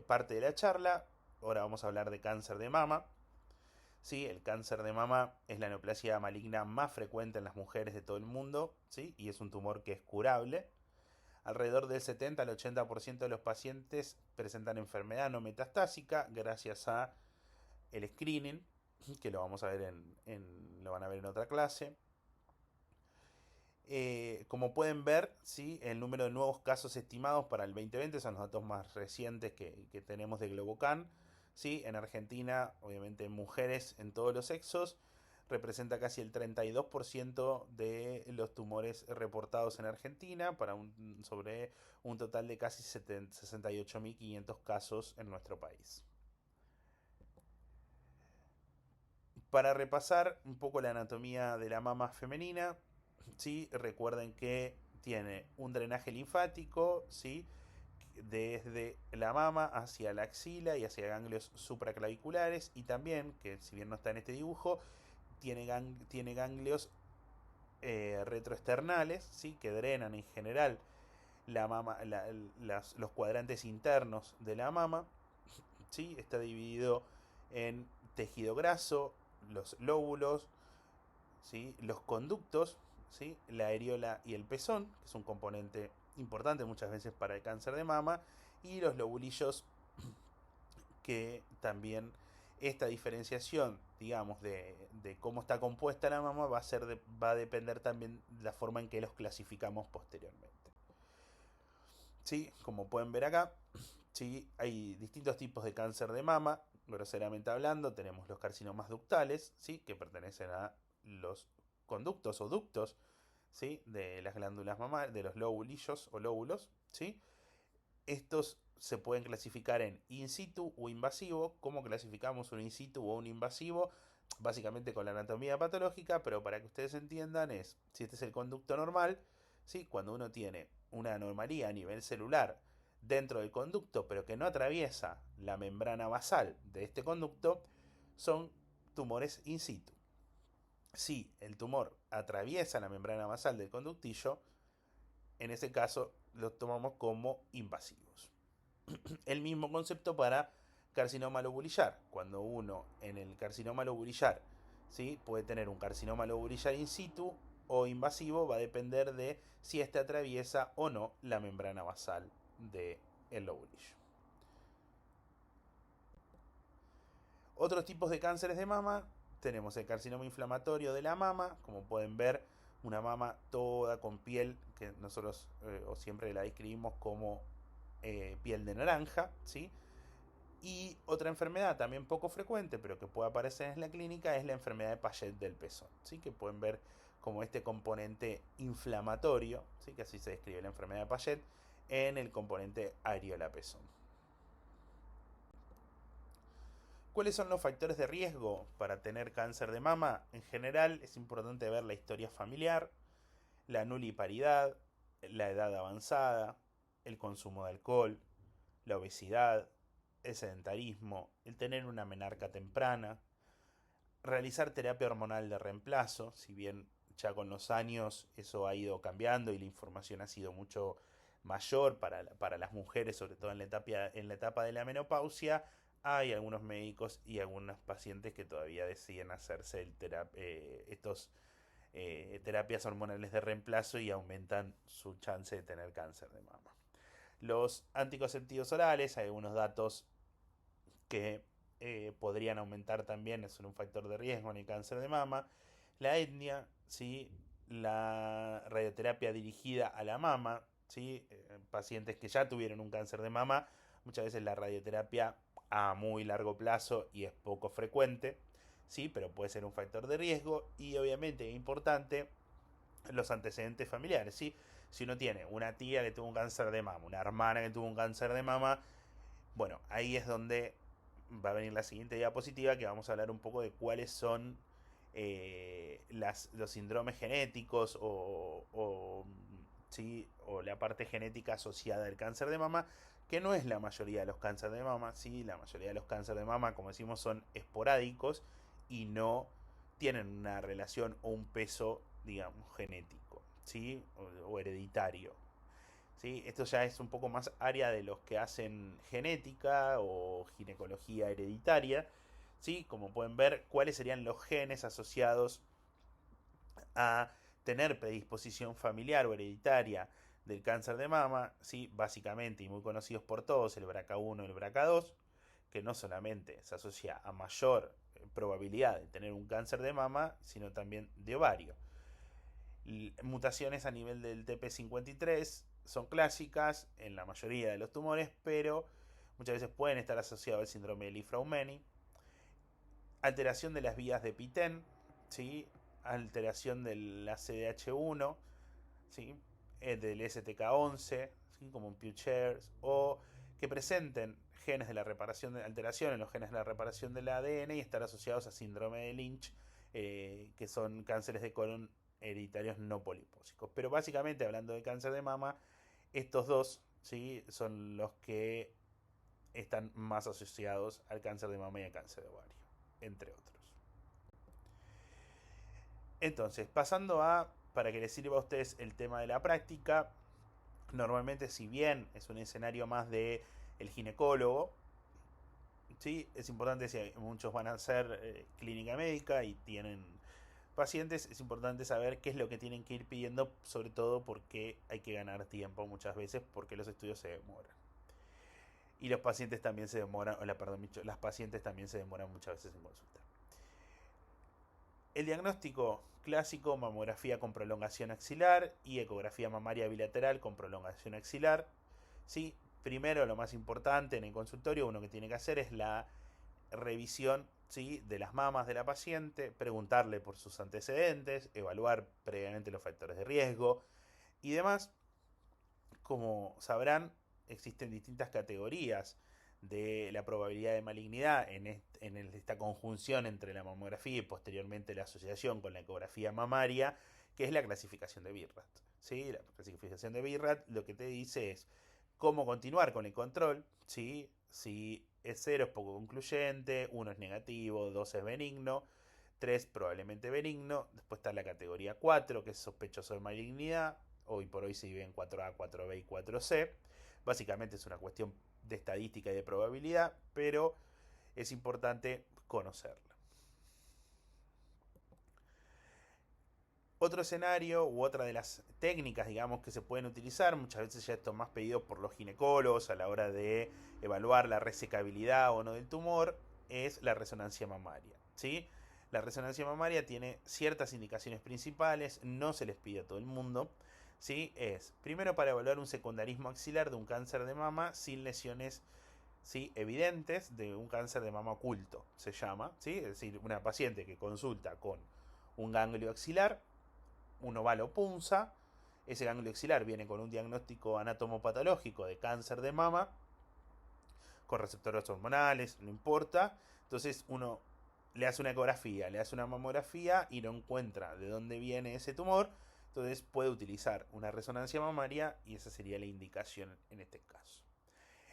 parte de la charla. Ahora vamos a hablar de cáncer de mama. ¿Sí? El cáncer de mama es la neoplasia maligna más frecuente en las mujeres de todo el mundo, ¿sí? Y es un tumor que es curable. Alrededor del 70 al 80% de los pacientes presentan enfermedad no metastásica gracias a el screening, que lo vamos a ver lo van a ver en otra clase. Como pueden ver, ¿sí? El número de nuevos casos estimados para el 2020 son los datos más recientes que tenemos de Globocan. ¿Sí? En Argentina, obviamente, mujeres en todos los sexos, representa casi el 32% de los tumores reportados en Argentina, sobre un total de casi 68.500 casos en nuestro país. Para repasar un poco la anatomía de la mama femenina, ¿sí? Recuerden que tiene un drenaje linfático, ¿sí? Desde la mama hacia la axila y hacia ganglios supraclaviculares, y también, que si bien no está en este dibujo, tiene ganglios retroesternales, ¿sí? Que drenan en general la mama, los cuadrantes internos de la mama. ¿Sí? Está dividido en tejido graso, los lóbulos, ¿sí? Los conductos, ¿sí? La areola y el pezón, que es un componente importante muchas veces para el cáncer de mama, y los lobulillos, que también esta diferenciación, digamos, de cómo está compuesta la mama va a depender también de la forma en que los clasificamos posteriormente. ¿Sí? Como pueden ver acá, ¿sí? Hay distintos tipos de cáncer de mama. Groseramente hablando, tenemos los carcinomas ductales, ¿sí? Que pertenecen a los conductos o ductos, ¿sí? De las glándulas mamarias, de los lobulillos o lóbulos, ¿sí? Estos se pueden clasificar en in situ o invasivo. ¿Cómo clasificamos un in situ o un invasivo? Básicamente con la anatomía patológica, pero para que ustedes entiendan es, si este es el conducto normal, ¿sí? Cuando uno tiene una anomalía a nivel celular dentro del conducto, pero que no atraviesa la membrana basal de este conducto, son tumores in situ. Si el tumor atraviesa la membrana basal del conductillo, en ese caso los tomamos como invasivos. El mismo concepto para carcinoma lobulillar. Cuando uno en el carcinoma lobulillar, ¿sí? Puede tener un carcinoma lobulillar in situ o invasivo, va a depender de si éste atraviesa o no la membrana basal del lobulillo. Otros tipos de cánceres de mama, tenemos el carcinoma inflamatorio de la mama, como pueden ver, una mama toda con piel, que nosotros o siempre la describimos como piel de naranja, ¿sí? Y otra enfermedad también poco frecuente, pero que puede aparecer en la clínica, es la enfermedad de Paget del pezón, ¿sí? Que pueden ver como este componente inflamatorio, ¿sí? Que así se describe la enfermedad de Paget, en el componente areola-pezón. ¿Cuáles son los factores de riesgo para tener cáncer de mama? En general es importante ver la historia familiar, la nuliparidad, la edad avanzada, el consumo de alcohol, la obesidad, el sedentarismo, el tener una menarca temprana, realizar terapia hormonal de reemplazo, si bien ya con los años eso ha ido cambiando y la información ha sido mucho mayor para las mujeres, sobre todo en la etapa de la menopausia, hay algunos médicos y algunos pacientes que todavía deciden hacerse estos terapias hormonales de reemplazo y aumentan su chance de tener cáncer de mama. Los anticonceptivos orales, hay algunos datos que podrían aumentar también, son un factor de riesgo en el cáncer de mama. La etnia, ¿sí? La radioterapia dirigida a la mama, ¿sí? Pacientes que ya tuvieron un cáncer de mama, muchas veces la radioterapia a muy largo plazo y es poco frecuente, ¿sí? Pero puede ser un factor de riesgo. Y obviamente es importante los antecedentes familiares, ¿sí? Si uno tiene una tía que tuvo un cáncer de mama, una hermana que tuvo un cáncer de mama, bueno, ahí es donde va a venir la siguiente diapositiva, que vamos a hablar un poco de cuáles son los síndromes genéticos ¿sí? O la parte genética asociada al cáncer de mama, que no es la mayoría de los cánceres de mama, ¿sí? La mayoría de los cánceres de mama, como decimos, son esporádicos y no tienen una relación o un peso, digamos, genético, ¿sí? O hereditario. ¿Sí? Esto ya es un poco más área de los que hacen genética o ginecología hereditaria, ¿sí? Como pueden ver, cuáles serían los genes asociados a tener predisposición familiar o hereditaria del cáncer de mama, ¿sí? Básicamente, y muy conocidos por todos, el BRCA1 y el BRCA2, que no solamente se asocia a mayor probabilidad de tener un cáncer de mama, sino también de ovario. Mutaciones a nivel del TP53 son clásicas en la mayoría de los tumores, pero muchas veces pueden estar asociados al síndrome de Li-Fraumeni. Alteración de las vías de PTEN, ¿sí? Alteración del ACDH1, ¿sí? Del STK11, ¿sí? Como un Pew Shares, o que presenten genes de la reparación, de alteración en los genes de la reparación del ADN y estar asociados a síndrome de Lynch, que son cánceres de colon hereditarios no polipósicos. Pero básicamente, hablando de cáncer de mama, estos dos, ¿sí? Son los que están más asociados al cáncer de mama y al cáncer de ovario, entre otros. Entonces, pasando a, para que les sirva a ustedes el tema de la práctica, normalmente, si bien es un escenario más de el ginecólogo, ¿sí? Es importante, si muchos van a hacer clínica médica y tienen pacientes, es importante saber qué es lo que tienen que ir pidiendo, sobre todo porque hay que ganar tiempo muchas veces, porque los estudios se demoran. Y los pacientes también se demoran, las pacientes también se demoran muchas veces en consulta. El diagnóstico clásico: mamografía con prolongación axilar y ecografía mamaria bilateral con prolongación axilar. ¿Sí? Primero, lo más importante en el consultorio, uno que tiene que hacer es la revisión, ¿sí? De las mamas de la paciente, preguntarle por sus antecedentes, evaluar previamente los factores de riesgo y demás. Como sabrán, existen distintas categorías de la probabilidad de malignidad en esta conjunción entre la mamografía y posteriormente la asociación con la ecografía mamaria, que es la clasificación de Virrat. ¿Sí? La clasificación de Virrat lo que te dice es cómo continuar con el control, ¿sí? Si es 0 es poco concluyente, 1 es negativo, 2 es benigno, 3 probablemente benigno. Después está la categoría 4, que es sospechoso de malignidad. Hoy por hoy se divide en 4A, 4B y 4C. Básicamente es una cuestión de estadística y de probabilidad, pero es importante conocerla. Otro escenario u otra de las técnicas, digamos, que se pueden utilizar, muchas veces ya esto es más pedido por los ginecólogos a la hora de evaluar la resecabilidad o no del tumor, es la resonancia mamaria, ¿sí? La resonancia mamaria tiene ciertas indicaciones principales, no se les pide a todo el mundo, ¿sí? Es, primero, para evaluar un secundarismo axilar de un cáncer de mama sin lesiones, ¿sí? Evidentes, de un cáncer de mama oculto, se llama, ¿sí? Es decir, una paciente que consulta con un ganglio axilar, uno va, lo punza, ese ganglio axilar viene con un diagnóstico anatomopatológico de cáncer de mama, con receptores hormonales, no importa. Entonces uno le hace una ecografía, le hace una mamografía y no encuentra de dónde viene ese tumor. Entonces puede utilizar una resonancia mamaria y esa sería la indicación en este caso.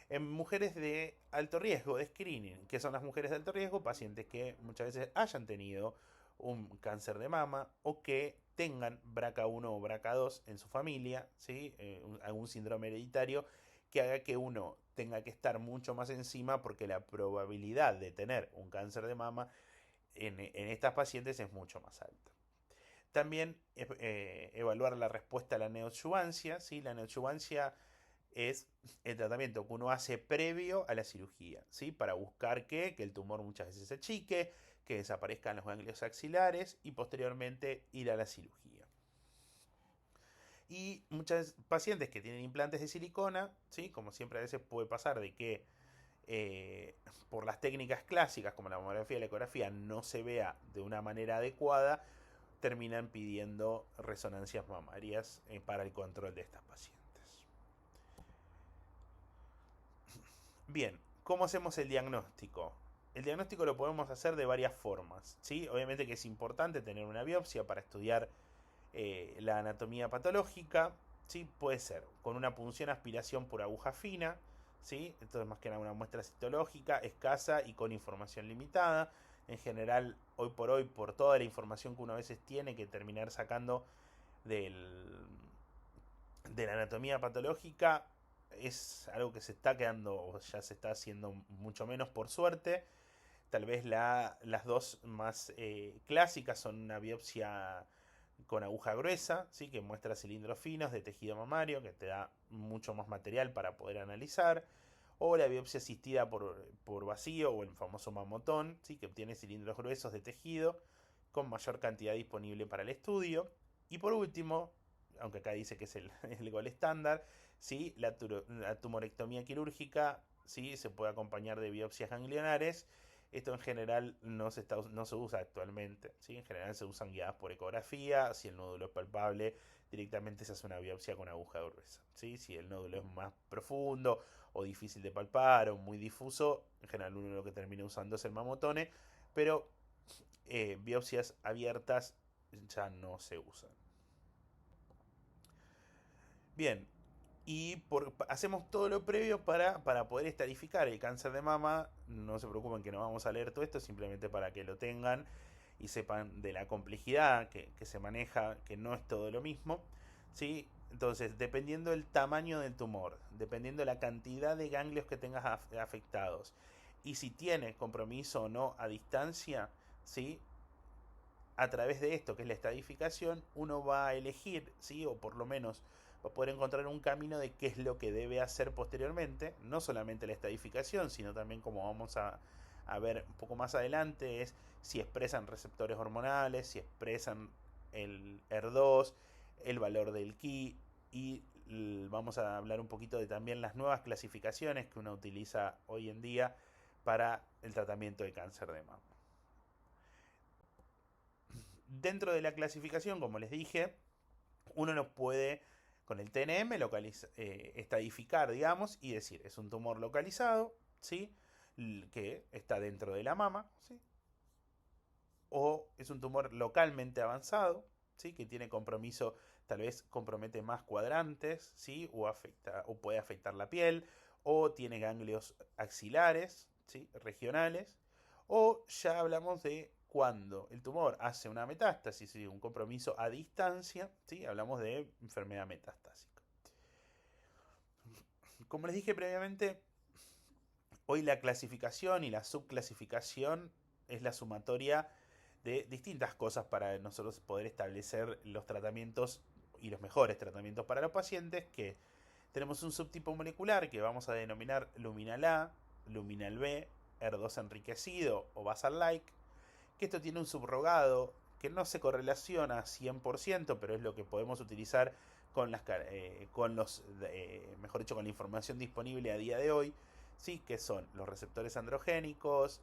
En mujeres de alto riesgo, de screening, ¿qué son las mujeres de alto riesgo? Pacientes que muchas veces hayan tenido un cáncer de mama o que tengan BRCA1 o BRCA2 en su familia, ¿sí? Algún síndrome hereditario que haga que uno tenga que estar mucho más encima, porque la probabilidad de tener un cáncer de mama en estas pacientes es mucho más alta. También evaluar la respuesta a la neoadjuvancia, ¿sí? La neoadjuvancia es el tratamiento que uno hace previo a la cirugía, ¿sí? Para buscar que el tumor muchas veces se achique, que desaparezcan los ganglios axilares y posteriormente ir a la cirugía. Y muchas pacientes que tienen implantes de silicona, ¿sí? Como siempre a veces puede pasar de que por las técnicas clásicas como la mamografía y la ecografía no se vea de una manera adecuada, terminan pidiendo resonancias mamarias para el control de estas pacientes. Bien, ¿cómo hacemos el diagnóstico? El diagnóstico lo podemos hacer de varias formas, ¿sí? Obviamente que es importante tener una biopsia para estudiar la anatomía patológica, ¿sí? Puede ser con una punción aspiración por aguja fina, ¿sí? Entonces, más que nada, una muestra citológica escasa y con información limitada. En general, hoy por hoy, por toda la información que uno a veces tiene que terminar sacando de la anatomía patológica, es algo que se está quedando, o ya se está haciendo mucho menos, por suerte. Tal vez las dos más clásicas son una biopsia con aguja gruesa, ¿sí? Que muestra cilindros finos de tejido mamario, que te da mucho más material para poder analizar, o la biopsia asistida por vacío o el famoso mamotón, ¿sí? Que obtiene cilindros gruesos de tejido con mayor cantidad disponible para el estudio. Y por último, aunque acá dice que es el gol estándar, ¿sí? La tumorectomía quirúrgica, ¿sí? Se puede acompañar de biopsias ganglionares. Esto en general no se usa actualmente, ¿sí? En general se usan guiadas por ecografía. Si el nódulo es palpable, directamente se hace una biopsia con aguja gruesa, ¿sí? Si el nódulo es más profundo o difícil de palpar o muy difuso, en general uno lo que termina usando es el mamotone, pero biopsias abiertas ya no se usan. Bien, hacemos todo lo previo para poder estadificar el cáncer de mama. No se preocupen que no vamos a leer todo esto, simplemente para que lo tengan y sepan de la complejidad que se maneja, que no es todo lo mismo, ¿sí? Entonces, dependiendo del tamaño del tumor, dependiendo la cantidad de ganglios que tengas afectados y si tiene compromiso o no a distancia, ¿sí? A través de esto, que es la estadificación, uno va a elegir, ¿sí? O por lo menos va a poder encontrar un camino de qué es lo que debe hacer posteriormente, no solamente la estadificación, sino también, como vamos a ver un poco más adelante, es si expresan receptores hormonales, si expresan el ER2, el valor del Ki, y vamos a hablar un poquito de también las nuevas clasificaciones que uno utiliza hoy en día para el tratamiento de cáncer de mama. Dentro de la clasificación, como les dije, uno no puede con el TNM estadificar, digamos, y decir, es un tumor localizado, ¿sí? Que está dentro de la mama, ¿sí? O es un tumor localmente avanzado, ¿sí? Que tiene compromiso, tal vez compromete más cuadrantes, ¿sí? O puede afectar la piel, o tiene ganglios axilares, ¿sí? Regionales, o ya hablamos de cuando el tumor hace una metástasis, ¿sí? Un compromiso a distancia, ¿sí? Hablamos de enfermedad metastásica. Como les dije previamente, hoy la clasificación y la subclasificación es la sumatoria de distintas cosas para nosotros poder establecer los tratamientos y los mejores tratamientos para los pacientes, que tenemos un subtipo molecular que vamos a denominar luminal A, luminal B, ER2 enriquecido o basal-like, que esto tiene un subrogado que no se correlaciona 100%, pero es lo que podemos utilizar con mejor dicho, con la información disponible a día de hoy, sí, que son los receptores androgénicos,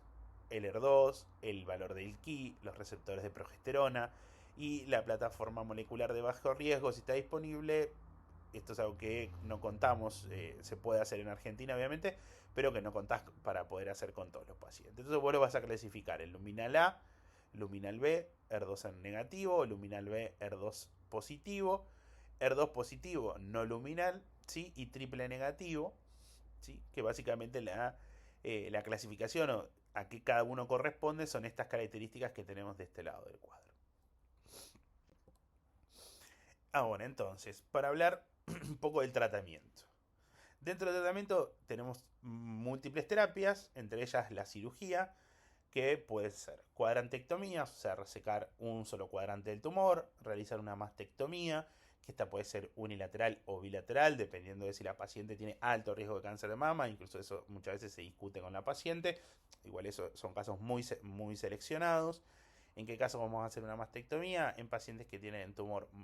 el ER2, el valor del Ki, los receptores de progesterona y la plataforma molecular de bajo riesgo, si está disponible. Esto es algo que no contamos, se puede hacer en Argentina obviamente, pero que no contás para poder hacer con todos los pacientes. Entonces vos lo vas a clasificar en luminal A, luminal B, ER2 en negativo, luminal B, ER2 positivo, ER2 positivo no luminal, ¿sí? Y triple negativo, ¿sí? Que básicamente la clasificación a que cada uno corresponde son estas características que tenemos de este lado del cuadro. Ahora, entonces, para hablar un poco del tratamiento. Dentro del tratamiento tenemos múltiples terapias, entre ellas la cirugía, que puede ser cuadrantectomía, o sea, resecar un solo cuadrante del tumor, realizar una mastectomía, que esta puede ser unilateral o bilateral, dependiendo de si la paciente tiene alto riesgo de cáncer de mama, incluso eso muchas veces se discute con la paciente, igual eso son casos muy seleccionados. ¿En qué caso vamos a hacer una mastectomía? En pacientes que tienen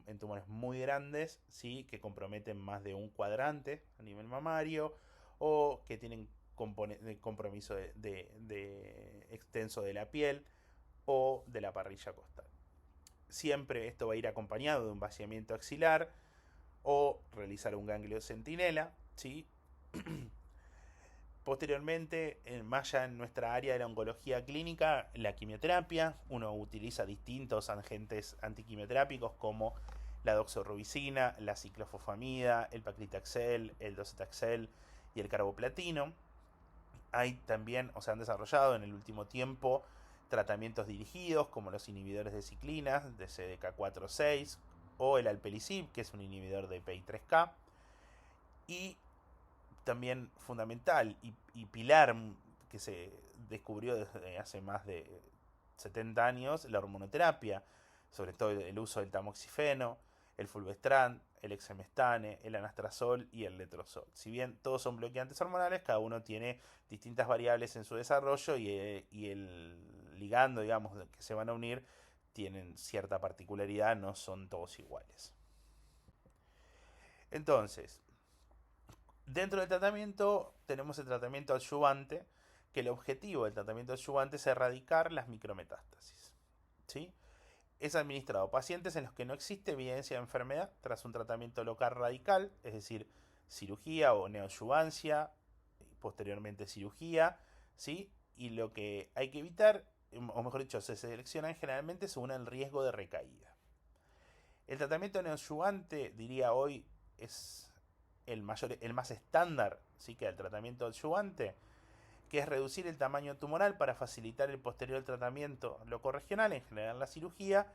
en tumores muy grandes, ¿sí? Que comprometen más de un cuadrante a nivel mamario o que tienen compromiso de extenso de la piel o de la parrilla costal. Siempre esto va a ir acompañado de un vaciamiento axilar o realizar un ganglio centinela, ¿sí? Posteriormente, más ya en nuestra área de la oncología clínica, la quimioterapia. Uno utiliza distintos agentes antiquimioterápicos como la doxorubicina, la ciclofosfamida, el paclitaxel, el docetaxel y el carboplatino. Hay también, o se han desarrollado en el último tiempo, tratamientos dirigidos como los inhibidores de ciclinas, de CDK4/6, o el alpelisib, que es un inhibidor de PI3K. Y también fundamental y pilar que se descubrió desde hace más de 70 años, la hormonoterapia, sobre todo el uso del tamoxifeno, el fulvestrant, el exemestane, el anastrozol y el letrozol. Si bien todos son bloqueantes hormonales, cada uno tiene distintas variables en su desarrollo y el ligando, digamos, que se van a unir tienen cierta particularidad, no son todos iguales. Entonces, dentro del tratamiento tenemos el tratamiento adyuvante, que el objetivo del tratamiento adyuvante es erradicar las micrometástasis. ¿Sí? Es administrado a pacientes en los que no existe evidencia de enfermedad tras un tratamiento local radical, es decir, cirugía o neoadyuvancia, posteriormente cirugía, ¿sí? Y lo que hay que evitar, o mejor dicho, se seleccionan generalmente según el riesgo de recaída. El tratamiento neoadyuvante, diría hoy, es el más estándar, ¿sí? Que el tratamiento adyuvante, que es reducir el tamaño tumoral para facilitar el posterior tratamiento locorregional, en general la cirugía,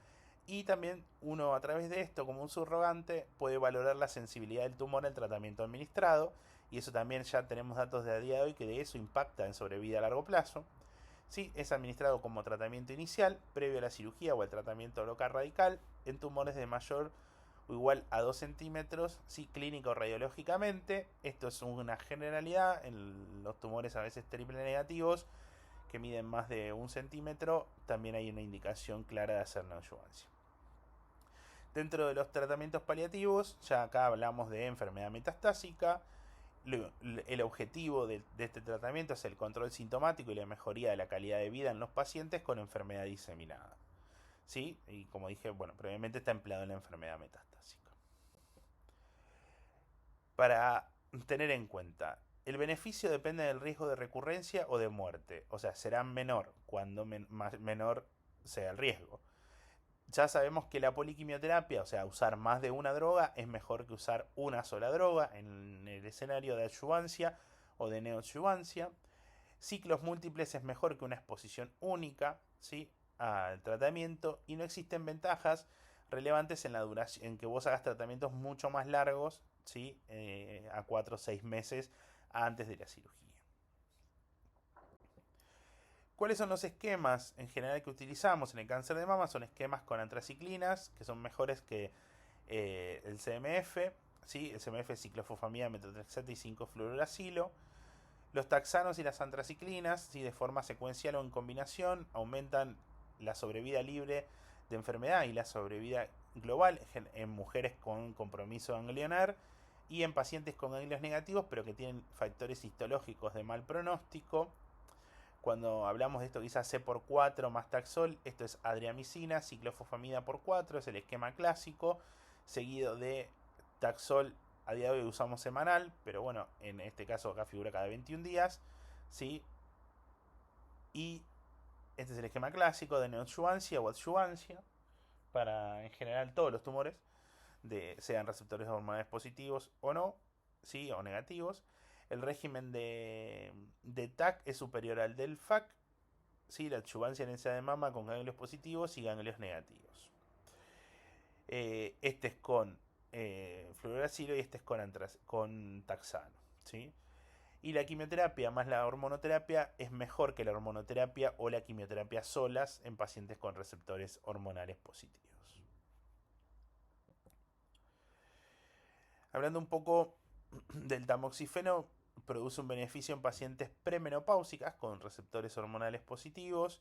y también uno a través de esto, como un subrogante, puede valorar la sensibilidad del tumor al tratamiento administrado, y eso también ya tenemos datos de a día de hoy que de eso impacta en sobrevida a largo plazo. Sí, es administrado como tratamiento inicial, previo a la cirugía o al tratamiento local radical, en tumores de mayor o igual a 2 centímetros, sí, clínico radiológicamente. Esto es una generalidad. En los tumores a veces triple negativos, que miden más de 1 centímetro, también hay una indicación clara de hacer neoadyuvancia. Dentro de los tratamientos paliativos, ya acá hablamos de enfermedad metastásica. El objetivo de este tratamiento es el control sintomático y la mejoría de la calidad de vida en los pacientes con enfermedad diseminada. ¿Sí? Y como dije, bueno, previamente está empleado en la enfermedad metastásica. Para tener en cuenta, el beneficio depende del riesgo de recurrencia o de muerte. O sea, será menor cuando menor sea el riesgo. Ya sabemos que la poliquimioterapia, o sea, usar más de una droga, es mejor que usar una sola droga en el escenario de adyuvancia o de neoadyuvancia. Ciclos múltiples es mejor que una exposición única, ¿sí? Al tratamiento, y no existen ventajas relevantes en la duración, en que vos hagas tratamientos mucho más largos, ¿sí? A 4 o 6 meses antes de la cirugía. ¿Cuáles son los esquemas en general que utilizamos en el cáncer de mama? Son esquemas con antraciclinas, que son mejores que el CMF, ¿sí? El CMF es ciclofosfamida, metotrexato y 5-fluoruracilo. Los taxanos y las antraciclinas, ¿sí? De forma secuencial o en combinación, aumentan la sobrevida libre de enfermedad y la sobrevida global en mujeres con compromiso ganglionar y en pacientes con ganglios negativos pero que tienen factores histológicos de mal pronóstico. Cuando hablamos de esto, quizás C por 4 más Taxol, esto es adriamicina, ciclofosfamida por 4, es el esquema clásico, seguido de Taxol. A día de hoy usamos semanal, pero bueno, en este caso acá figura cada 21 días, ¿sí? Y este es el esquema clásico de neoadyuvancia o adyuvancia para en general todos los tumores, sean receptores hormonales positivos o no, ¿sí? O negativos. El régimen de TAC es superior al del FAC, ¿sí? La adyuvancia en esa de mama con ganglios positivos y ganglios negativos. Este es con fluoracilo y este es con taxano, ¿sí? Y la quimioterapia más la hormonoterapia es mejor que la hormonoterapia o la quimioterapia solas en pacientes con receptores hormonales positivos. Hablando un poco del tamoxifeno, produce un beneficio en pacientes premenopáusicas con receptores hormonales positivos.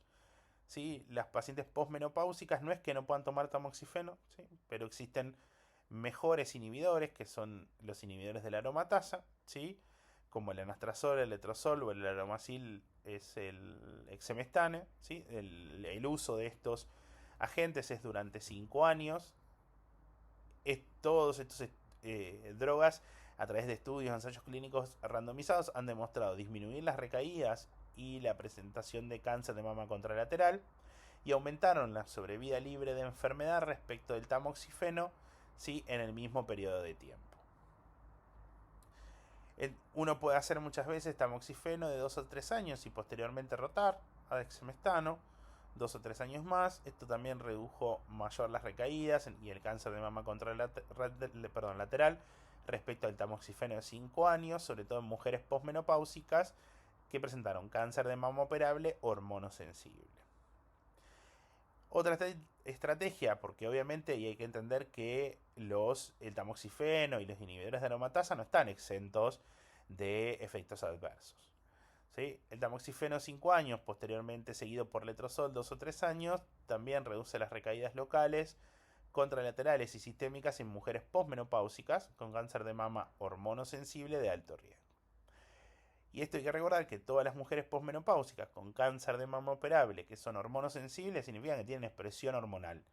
¿Sí? Las pacientes posmenopáusicas no es que no puedan tomar tamoxifeno, ¿sí? Pero existen mejores inhibidores que son los inhibidores de la aromatasa, ¿sí? Como el anastrozol, el letrozol o el aromacil es el exemestane, ¿sí? El uso de estos agentes es durante 5 años. Todos estos drogas a través de estudios, ensayos clínicos randomizados han demostrado disminuir las recaídas y la presentación de cáncer de mama contralateral y aumentaron la sobrevida libre de enfermedad respecto del tamoxifeno, ¿sí? En el mismo periodo de tiempo. Uno puede hacer muchas veces tamoxifeno de 2 o 3 años y posteriormente rotar a dexamestano 2 o 3 años más. Esto también redujo mayor las recaídas y el cáncer de mama lateral respecto al tamoxifeno de 5 años, sobre todo en mujeres posmenopáusicas que presentaron cáncer de mama operable hormonosensible. Otra estrategia, porque obviamente y hay que entender que el tamoxifeno y los inhibidores de aromatasa no están exentos de efectos adversos. ¿Sí? El tamoxifeno 5 años, posteriormente seguido por letrozol 2 o 3 años, también reduce las recaídas locales, contralaterales y sistémicas en mujeres posmenopáusicas con cáncer de mama hormonosensible de alto riesgo. Y esto hay que recordar que todas las mujeres posmenopáusicas con cáncer de mama operable que son hormonosensibles significa que tienen expresión hormonal.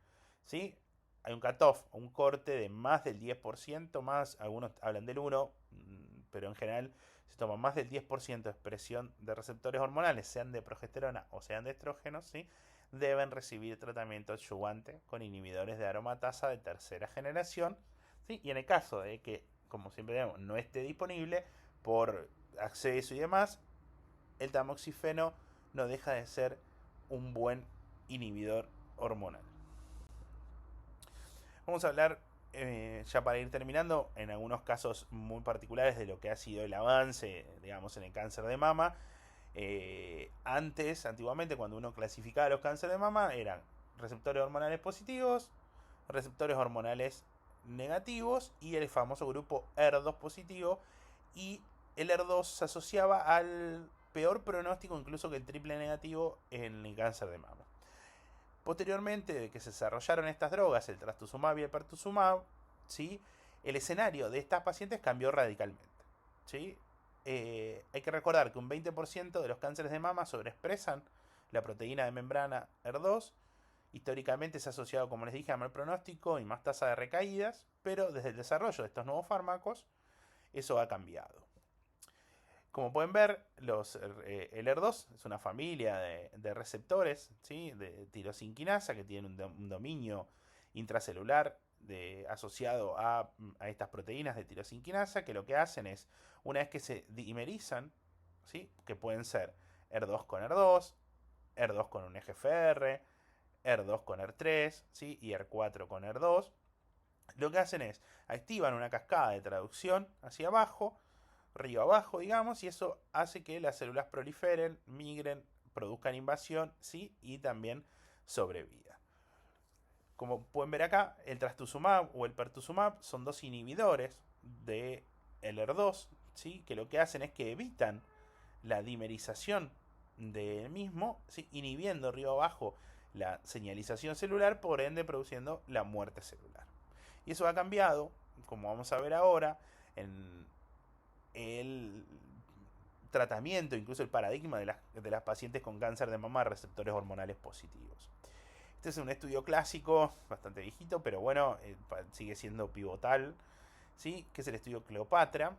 ¿Sí? Hay un cutoff, un corte de más del 10%, más, algunos hablan del 1, pero en general se toma más del 10% de expresión de receptores hormonales, sean de progesterona o sean de estrógenos, ¿sí? Deben recibir tratamiento adyuvante con inhibidores de aromatasa de tercera generación, ¿sí? Y en el caso de que, como siempre digamos, no esté disponible por acceso y demás, el tamoxifeno no deja de ser un buen inhibidor hormonal. Vamos a hablar, ya para ir terminando, en algunos casos muy particulares de lo que ha sido el avance, digamos, en el cáncer de mama. Antiguamente, cuando uno clasificaba los cánceres de mama, eran receptores hormonales positivos, receptores hormonales negativos y el famoso grupo ER2 positivo. Y el ER2 se asociaba al peor pronóstico incluso que el triple negativo en el cáncer de mama. Posteriormente de que se desarrollaron estas drogas, el trastuzumab y el pertuzumab, ¿sí? El escenario de estas pacientes cambió radicalmente. ¿Sí? Hay que recordar que un 20% de los cánceres de mama sobreexpresan la proteína de membrana ER2. Históricamente se ha asociado, como les dije, a mal pronóstico y más tasa de recaídas, pero desde el desarrollo de estos nuevos fármacos, eso ha cambiado. Como pueden ver, el ER2 es una familia de receptores, ¿sí? De tirosinquinasa que tienen un dominio intracelular asociado a estas proteínas de tirosinquinasa, que lo que hacen es, una vez que se dimerizan, ¿sí? Que pueden ser ER2 con ER2, ER2 con un EGFR, ER2 con ER3, ¿sí? Y ER4 con ER2, lo que hacen es activan una cascada de traducción hacia abajo, río abajo, digamos, y eso hace que las células proliferen, migren, produzcan invasión, ¿sí? Y también sobrevida. Como pueden ver acá, el trastuzumab o el pertuzumab son dos inhibidores de ER2, ¿sí? Que lo que hacen es que evitan la dimerización del mismo, ¿sí? Inhibiendo río abajo la señalización celular, por ende produciendo la muerte celular. Y eso ha cambiado, como vamos a ver ahora, en el tratamiento, incluso el paradigma de las pacientes con cáncer de mama receptores hormonales positivos. Este es un estudio clásico, bastante viejito, pero bueno, sigue siendo pivotal, ¿sí? Que es el estudio Cleopatra.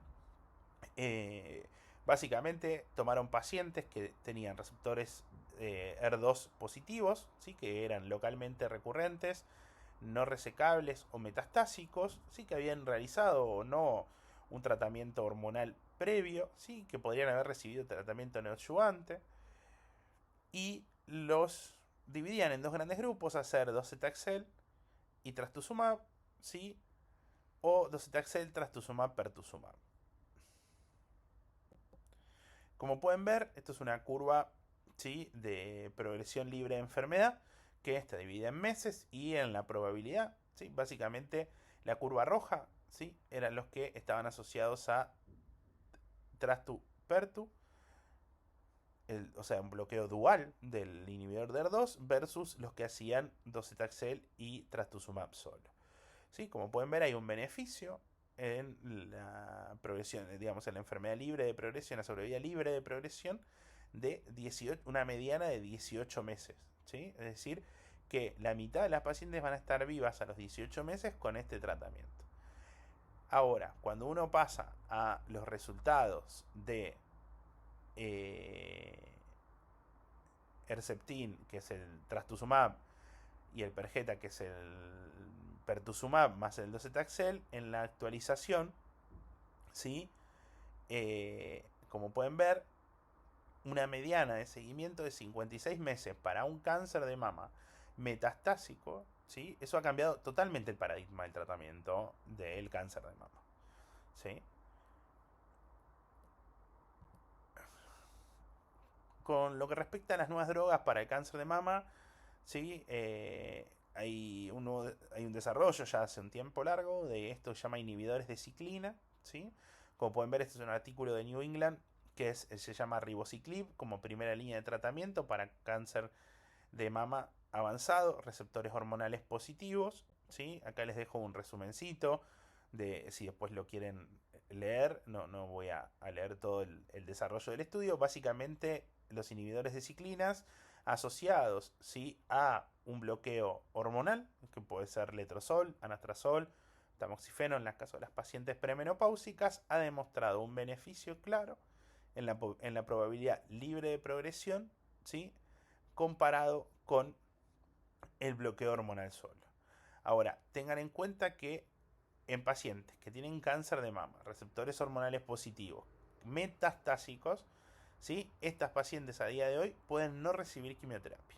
Básicamente tomaron pacientes que tenían receptores ER2 positivos, ¿sí? Que eran localmente recurrentes, no resecables o metastásicos, ¿sí? Que habían realizado o no un tratamiento hormonal previo, ¿sí? Que podrían haber recibido tratamiento neoadyuvante, y los dividían en dos grandes grupos, hacer docetaxel y trastuzumab, ¿sí? O docetaxel, trastuzumab, pertuzumab. Como pueden ver, esto es una curva, ¿sí? De progresión libre de enfermedad que está dividida en meses y en la probabilidad, ¿sí? Básicamente la curva roja, ¿sí? Eran los que estaban asociados a trastu-pertu, o sea, un bloqueo dual del inhibidor de ER2 versus los que hacían docetaxel y trastuzumab solo. ¿Sí? Como pueden ver, hay un beneficio en la progresión, digamos, en la enfermedad libre de progresión, la sobrevida libre de progresión de 18, una mediana de 18 meses. ¿Sí? Es decir, que la mitad de las pacientes van a estar vivas a los 18 meses con este tratamiento. Ahora, cuando uno pasa a los resultados de Herceptin, que es el trastuzumab, y el Perjeta, que es el pertuzumab más el docetaxel, en la actualización, ¿sí? Como pueden ver, una mediana de seguimiento de 56 meses para un cáncer de mama metastásico, ¿sí? Eso ha cambiado totalmente el paradigma del tratamiento del cáncer de mama, ¿sí? Con lo que respecta a las nuevas drogas para el cáncer de mama, ¿sí? hay un desarrollo ya hace un tiempo largo de esto que se llama inhibidores de ciclina, ¿sí? Como pueden ver, este es un artículo de New England que se llama ribociclib como primera línea de tratamiento para cáncer de mama avanzado, receptores hormonales positivos, ¿sí? Acá les dejo un resumencito de si después lo quieren leer, no voy a leer todo el desarrollo del estudio. Básicamente, los inhibidores de ciclinas asociados, ¿sí?, a un bloqueo hormonal, que puede ser letrozol, anastrozol, tamoxifeno en el caso de las pacientes premenopáusicas, ha demostrado un beneficio claro en la probabilidad libre de progresión, ¿sí?, comparado con el bloqueo hormonal solo. Ahora, tengan en cuenta que en pacientes que tienen cáncer de mama, receptores hormonales positivos, metastásicos, ¿sí?, estas pacientes a día de hoy pueden no recibir quimioterapia,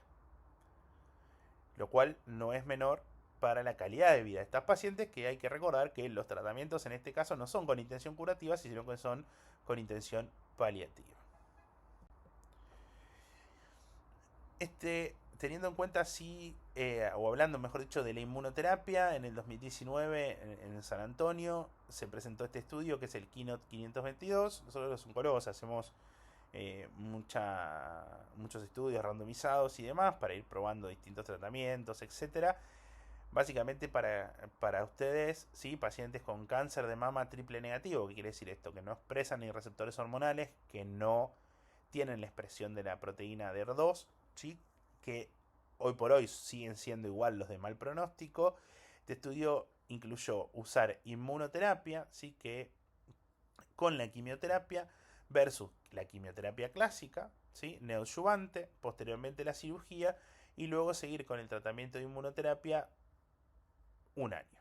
lo cual no es menor para la calidad de vida de estas pacientes, que hay que recordar que los tratamientos en este caso no son con intención curativa, sino que son con intención paliativa. Teniendo en cuenta o hablando mejor dicho de la inmunoterapia, en el 2019 en San Antonio se presentó este estudio que es el Keynote 522. Nosotros los oncólogos hacemos muchos estudios randomizados y demás para ir probando distintos tratamientos, etcétera. Básicamente para ustedes, ¿sí?, pacientes con cáncer de mama triple negativo. ¿Qué quiere decir esto? Que no expresan ni receptores hormonales, que no tienen la expresión de la proteína DER2, ¿sí?, que hoy por hoy siguen siendo igual los de mal pronóstico. Este estudio incluyó usar inmunoterapia, ¿sí?, que con la quimioterapia versus la quimioterapia clásica, ¿sí?, neoadyuvante, posteriormente la cirugía, y luego seguir con el tratamiento de inmunoterapia un año.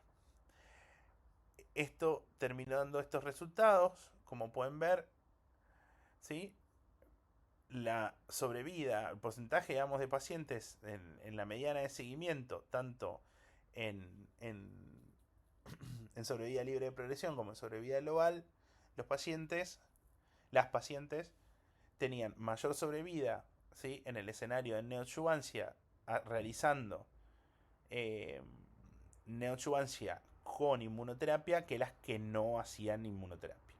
Esto terminó dando estos resultados, como pueden ver, ¿sí? La sobrevida, el porcentaje, digamos, de pacientes en la mediana de seguimiento, tanto en en sobrevida libre de progresión como en sobrevida global, las pacientes tenían mayor sobrevida, ¿sí?, en el escenario de neoadyuvancia realizando eh, neoadyuvancia con inmunoterapia que las que no hacían inmunoterapia,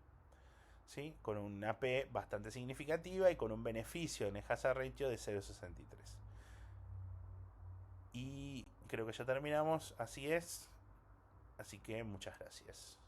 ¿sí?, con una P bastante significativa y con un beneficio en el hazard ratio de 0,63. Y creo que ya terminamos, así es. Así que muchas gracias.